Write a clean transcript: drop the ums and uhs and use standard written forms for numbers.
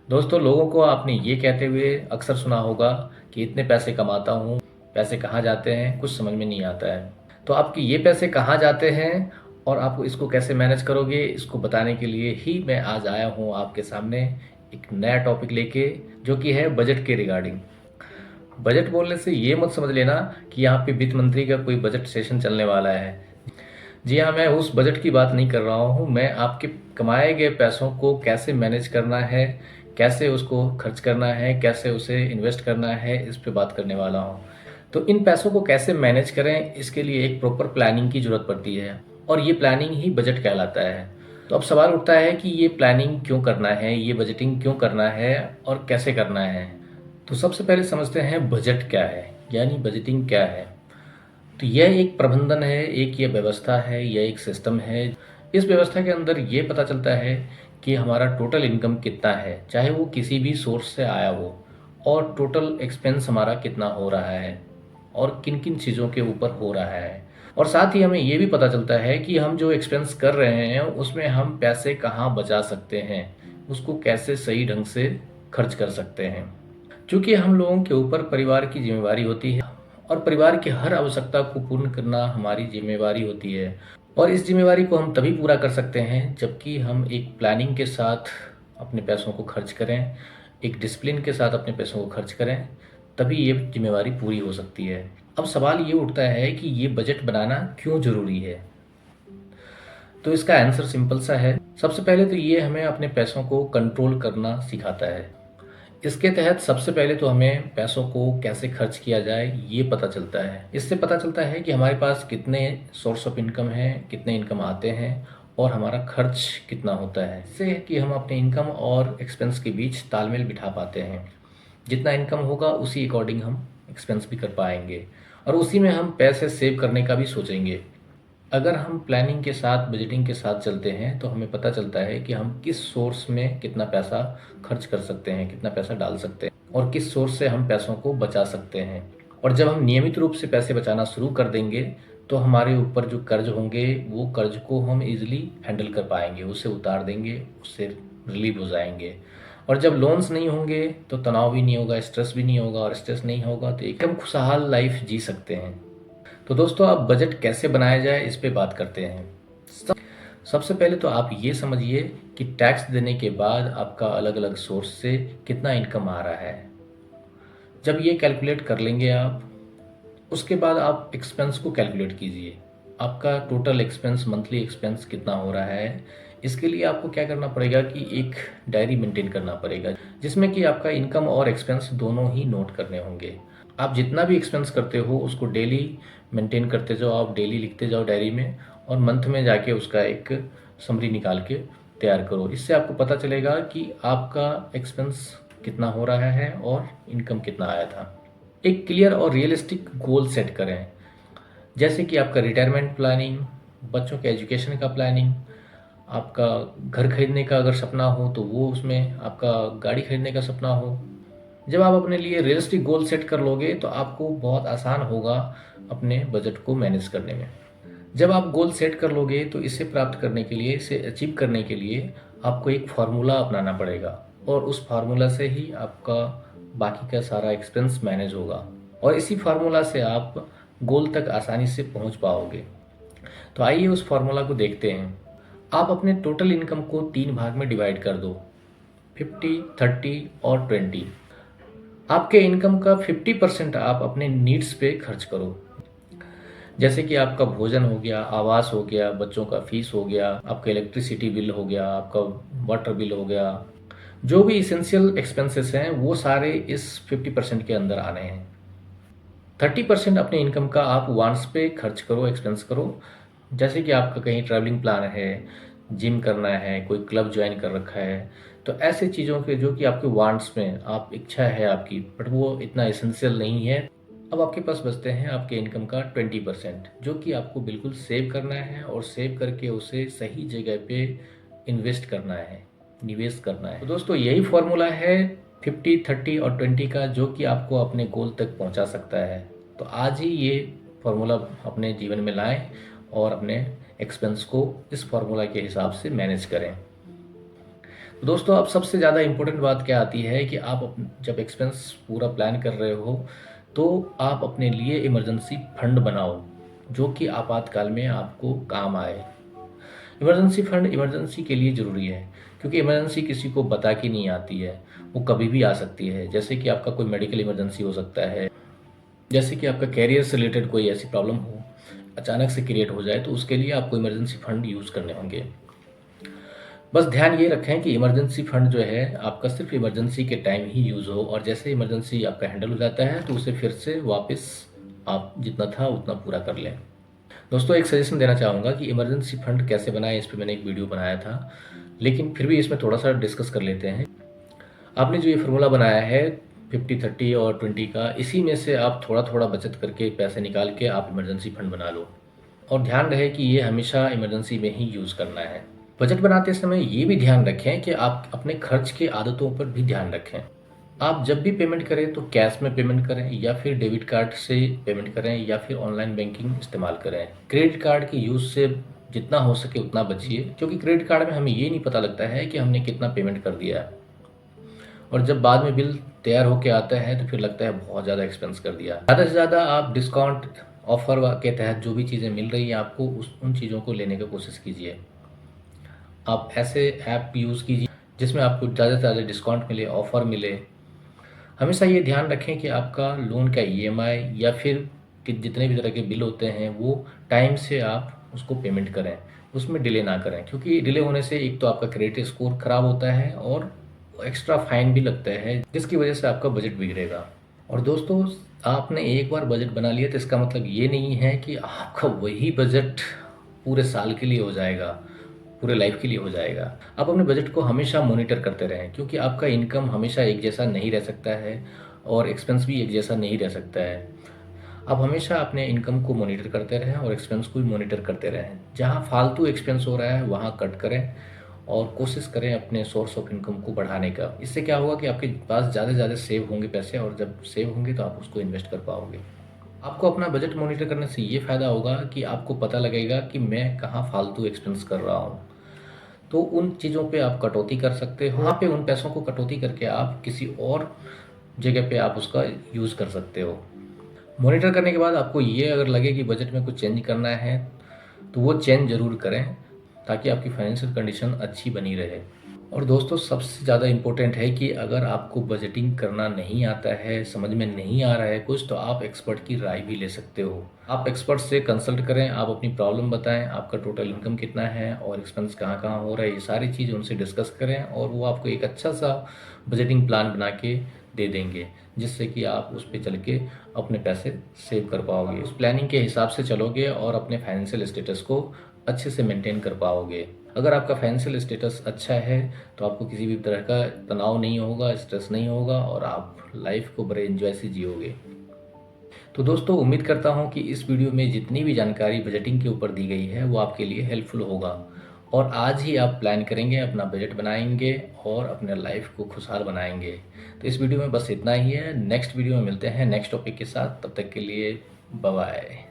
दोस्तों, लोगों को आपने ये कहते हुए अक्सर सुना होगा कि इतने पैसे कमाता हूँ, पैसे कहाँ जाते हैं, कुछ समझ में नहीं आता है। तो आपके ये पैसे कहाँ जाते हैं और आप इसको कैसे मैनेज करोगे, इसको बताने के लिए ही मैं आज आया हूँ आपके सामने एक नया टॉपिक लेके, जो कि है बजट के रिगार्डिंग। बजट बोलने से ये मत समझ लेना कि यहाँ पे वित्त मंत्री का कोई बजट सेशन चलने वाला है। जी हाँ, मैं उस बजट की बात नहीं कर रहा हूँ। मैं आपके कमाए गए पैसों को कैसे मैनेज करना है, कैसे उसको खर्च करना है, कैसे उसे इन्वेस्ट करना है, इस पे बात करने वाला हूँ। तो इन पैसों को कैसे मैनेज करें, इसके लिए एक प्रॉपर प्लानिंग की ज़रूरत पड़ती है और ये प्लानिंग ही बजट कहलाता है। तो अब सवाल उठता है कि ये प्लानिंग क्यों करना है, ये बजटिंग क्यों करना है और कैसे करना है। तो सबसे पहले समझते हैं बजट क्या है, यानी बजटिंग क्या है। तो यह एक प्रबंधन है, एक ये व्यवस्था है, यह एक सिस्टम है। इस व्यवस्था के अंदर ये पता चलता है कि हमारा टोटल इनकम कितना है, चाहे वो किसी भी सोर्स से आया हो, और टोटल एक्सपेंस हमारा कितना हो रहा है और किन किन चीज़ों के ऊपर हो रहा है। और साथ ही हमें ये भी पता चलता है कि हम जो एक्सपेंस कर रहे हैं उसमें हम पैसे कहाँ बचा सकते हैं, उसको कैसे सही ढंग से खर्च कर सकते हैं। चूँकि हम लोगों के ऊपर परिवार की ज़िम्मेदारी होती है और परिवार की हर आवश्यकता को पूर्ण करना हमारी ज़िम्मेदारी होती है, और इस ज़िम्मेदारी को हम तभी पूरा कर सकते हैं जबकि हम एक प्लानिंग के साथ अपने पैसों को खर्च करें, एक डिसिप्लिन के साथ अपने पैसों को खर्च करें, तभी ये ज़िम्मेदारी पूरी हो सकती है। अब सवाल ये उठता है कि ये बजट बनाना क्यों ज़रूरी है? तो इसका आंसर सिंपल सा है। सबसे पहले तो ये हमें अपने पैसों को कंट्रोल करना सिखाता है। इसके तहत सबसे पहले तो हमें पैसों को कैसे खर्च किया जाए ये पता चलता है। इससे पता चलता है कि हमारे पास कितने सोर्स ऑफ इनकम है, कितने इनकम आते हैं और हमारा खर्च कितना होता है। इससे कि हम अपने इनकम और एक्सपेंस के बीच तालमेल बिठा पाते हैं। जितना इनकम होगा उसी अकॉर्डिंग हम एक्सपेंस भी कर पाएंगे और उसी में हम पैसे सेव करने का भी सोचेंगे। अगर हम प्लानिंग के साथ, बजटिंग के साथ चलते हैं तो हमें पता चलता है कि हम किस सोर्स में कितना पैसा खर्च कर सकते हैं, कितना पैसा डाल सकते हैं और किस सोर्स से हम पैसों को बचा सकते हैं। और जब हम नियमित रूप से पैसे बचाना शुरू कर देंगे तो हमारे ऊपर जो कर्ज होंगे वो कर्ज को हम इजीली हैंडल कर पाएंगे, उसे उतार देंगे, उससे रिलीव हो जाएंगे। और जब लोन्स नहीं होंगे तो तनाव भी नहीं होगा, स्ट्रेस भी नहीं होगा, और स्ट्रेस नहीं होगा तो एकदम खुशहाल लाइफ जी सकते हैं। तो दोस्तों, अब बजट कैसे बनाया जाए इस पे बात करते हैं। सबसे पहले तो आप ये समझिए कि टैक्स देने के बाद आपका अलग अलग सोर्स से कितना इनकम आ रहा है। जब ये कैलकुलेट कर लेंगे आप, उसके बाद आप एक्सपेंस को कैलकुलेट कीजिए। आपका टोटल एक्सपेंस, मंथली एक्सपेंस कितना हो रहा है। इसके लिए आपको क्या करना पड़ेगा कि एक डायरी मेंटेन करना पड़ेगा, जिसमें कि आपका इनकम और एक्सपेंस दोनों ही नोट करने होंगे। आप जितना भी एक्सपेंस करते हो उसको डेली मेंटेन करते जाओ, आप डेली लिखते जाओ डायरी में, और मंथ में जाके उसका एक समरी निकाल के तैयार करो। इससे आपको पता चलेगा कि आपका एक्सपेंस कितना हो रहा है और इनकम कितना आया था। एक क्लियर और रियलिस्टिक गोल सेट करें, जैसे कि आपका रिटायरमेंट प्लानिंग, बच्चों के एजुकेशन का प्लानिंग, आपका घर खरीदने का अगर सपना हो तो वो, उसमें आपका गाड़ी खरीदने का सपना हो। जब आप अपने लिए रियलिस्टिक गोल सेट कर लोगे तो आपको बहुत आसान होगा अपने बजट को मैनेज करने में। जब आप गोल सेट कर लोगे तो इसे प्राप्त करने के लिए, इसे अचीव करने के लिए आपको एक फार्मूला अपनाना पड़ेगा, और उस फार्मूला से ही आपका बाकी का सारा एक्सपेंस मैनेज होगा, और इसी फार्मूला से आप गोल तक आसानी से पहुंच पाओगे। तो आइए उस फार्मूला को देखते हैं। आप अपने टोटल इनकम को 3 भाग में डिवाइड कर दो, 50, 30 और 20। आपके इनकम का 50% आप अपने नीड्स पे खर्च करो, जैसे कि आपका भोजन हो गया, आवास हो गया, बच्चों का फीस हो गया, आपका इलेक्ट्रिसिटी बिल हो गया, आपका वाटर बिल हो गया। जो भी इसेंशियल एक्सपेंसेस हैं वो सारे इस 50% के अंदर आने हैं। 30% अपने इनकम का आप वांट्स पे खर्च करो, एक्सपेंस करो, जैसे कि आपका कहीं ट्रैवलिंग प्लान है, जिम करना है, कोई क्लब ज्वाइन कर रखा है, तो ऐसे चीज़ों के जो कि आपके वांट्स में, आप इच्छा है आपकी, बट वो इतना एसेंशियल नहीं है। अब आपके पास बचते हैं आपके इनकम का 20%, जो कि आपको बिल्कुल सेव करना है और सेव करके उसे सही जगह पे इन्वेस्ट करना है, निवेश करना है। तो दोस्तों, यही फॉर्मूला है 50, 30 और 20 का, जो कि आपको अपने गोल तक पहुंचा सकता है। तो आज ही ये फॉर्मूला अपने जीवन में लाएं और अपने एक्सपेंस को इस फॉर्मूला के हिसाब से मैनेज करें। दोस्तों अब सबसे ज़्यादा इम्पोर्टेंट बात क्या आती है कि आप जब एक्सपेंस पूरा प्लान कर रहे हो तो आप अपने लिए इमरजेंसी फंड बनाओ जो कि आपातकाल में आपको काम आए। इमरजेंसी फंड इमरजेंसी के लिए ज़रूरी है क्योंकि इमरजेंसी किसी को बता के नहीं आती है, वो कभी भी आ सकती है। जैसे कि आपका कोई मेडिकल इमरजेंसी हो सकता है, जैसे कि आपका कैरियर से रिलेटेड कोई ऐसी प्रॉब्लम हो अचानक से क्रिएट हो जाए, तो उसके लिए आपको इमरजेंसी फंड यूज़ करने होंगे। बस ध्यान ये रखें कि इमरजेंसी फंड जो है आपका सिर्फ इमरजेंसी के टाइम ही यूज़ हो, और जैसे इमरजेंसी आपका हैंडल हो जाता है तो उसे फिर से वापस आप जितना था उतना पूरा कर लें। दोस्तों एक सजेशन देना चाहूँगा कि इमरजेंसी फंड कैसे बनाएं, इस पे मैंने एक वीडियो बनाया था, लेकिन फिर भी इसमें थोड़ा सा डिस्कस कर लेते हैं। आपने जो ये फार्मूला बनाया है 50-30 और 20 का, इसी में से आप थोड़ा थोड़ा बचत करके पैसे निकाल के आप इमरजेंसी फंड बना लो, और ध्यान रहे कि ये हमेशा इमरजेंसी में ही यूज़ करना है। बजट बनाते समय ये भी ध्यान रखें कि आप अपने खर्च की आदतों पर भी ध्यान रखें। आप जब भी पेमेंट करें तो कैश में पेमेंट करें या फिर डेबिट कार्ड से पेमेंट करें या फिर ऑनलाइन बैंकिंग इस्तेमाल करें। क्रेडिट कार्ड के यूज़ से जितना हो सके उतना बचिए, क्योंकि क्रेडिट कार्ड में हमें ये नहीं पता लगता है कि हमने कितना पेमेंट कर दिया है, और जब बाद में बिल तैयार होके आता है तो फिर लगता है बहुत ज़्यादा एक्सपेंस कर दिया। ज़्यादा से ज़्यादा आप डिस्काउंट ऑफर के तहत जो भी चीज़ें मिल रही हैं आपको उन चीज़ों को लेने की कोशिश कीजिए। आप ऐसे ऐप यूज़ कीजिए जिसमें आपको ज़्यादा से ज़्यादा डिस्काउंट मिले, ऑफ़र मिले। हमेशा ये ध्यान रखें कि आपका लोन का ईएमआई या फिर कि जितने भी तरह के बिल होते हैं वो टाइम से आप उसको पेमेंट करें, उसमें डिले ना करें, क्योंकि डिले होने से एक तो आपका क्रेडिट स्कोर ख़राब होता है और एक्स्ट्रा फाइन भी लगता है, जिसकी वजह से आपका बजट बिगड़ेगा। और दोस्तों आपने एक बार बजट बना लिया तो इसका मतलब ये नहीं है कि आपका वही बजट पूरे साल के लिए हो जाएगा, पूरे लाइफ के लिए हो जाएगा। आप अपने बजट को हमेशा मॉनिटर करते रहें, क्योंकि आपका इनकम हमेशा एक जैसा नहीं रह सकता है और एक्सपेंस भी एक जैसा नहीं रह सकता है। आप हमेशा अपने इनकम को मॉनिटर करते रहें और एक्सपेंस को भी मॉनिटर करते रहें। जहाँ फालतू एक्सपेंस हो रहा है वहाँ कट करें और कोशिश करें अपने सोर्स ऑफ इनकम को बढ़ाने का। इससे क्या होगा कि आपके पास ज़्यादा से ज़्यादा सेव होंगे पैसे, और जब सेव होंगे तो आप उसको इन्वेस्ट कर पाओगे। आपको अपना बजट मॉनिटर करने से ये फ़ायदा होगा कि आपको पता लगेगा कि मैं कहाँ फालतू एक्सपेंस कर रहा हूँ, तो उन चीज़ों पे आप कटौती कर सकते हो। वहाँ पे उन पैसों को कटौती करके आप किसी और जगह पे आप उसका यूज़ कर सकते हो। मॉनिटर करने के बाद आपको ये अगर लगे कि बजट में कुछ चेंज करना है तो वो चेंज ज़रूर करें, ताकि आपकी फाइनेंशियल कंडीशन अच्छी बनी रहे। और दोस्तों सबसे ज़्यादा इम्पोर्टेंट है कि अगर आपको बजटिंग करना नहीं आता है, समझ में नहीं आ रहा है कुछ, तो आप एक्सपर्ट की राय भी ले सकते हो। आप एक्सपर्ट से कंसल्ट करें, आप अपनी प्रॉब्लम बताएं, आपका टोटल इनकम कितना है और एक्सपेंस कहाँ कहाँ हो रहा है, ये सारी चीज़ उनसे डिस्कस करें और वो आपको एक अच्छा सा बजटिंग प्लान बना के दे देंगे, जिससे कि आप उस पर चल के अपने पैसे सेव कर पाओगे। उस प्लानिंग के हिसाब से चलोगे और अपने फाइनेंशियल स्टेटस को अच्छे से मेंटेन कर पाओगे। अगर आपका फाइनेंशियल स्टेटस अच्छा है तो आपको किसी भी तरह का तनाव नहीं होगा, स्ट्रेस नहीं होगा, और आप लाइफ को बड़े एंजॉय से जियोगे। तो दोस्तों उम्मीद करता हूँ कि इस वीडियो में जितनी भी जानकारी बजटिंग के ऊपर दी गई है वो आपके लिए हेल्पफुल होगा, और आज ही आप प्लान करेंगे, अपना बजट बनाएंगे और अपने लाइफ को खुशहाल बनाएंगे। तो इस वीडियो में बस इतना ही है। नेक्स्ट वीडियो में मिलते हैं नेक्स्ट टॉपिक के साथ, तब तक के लिए बाय बाय।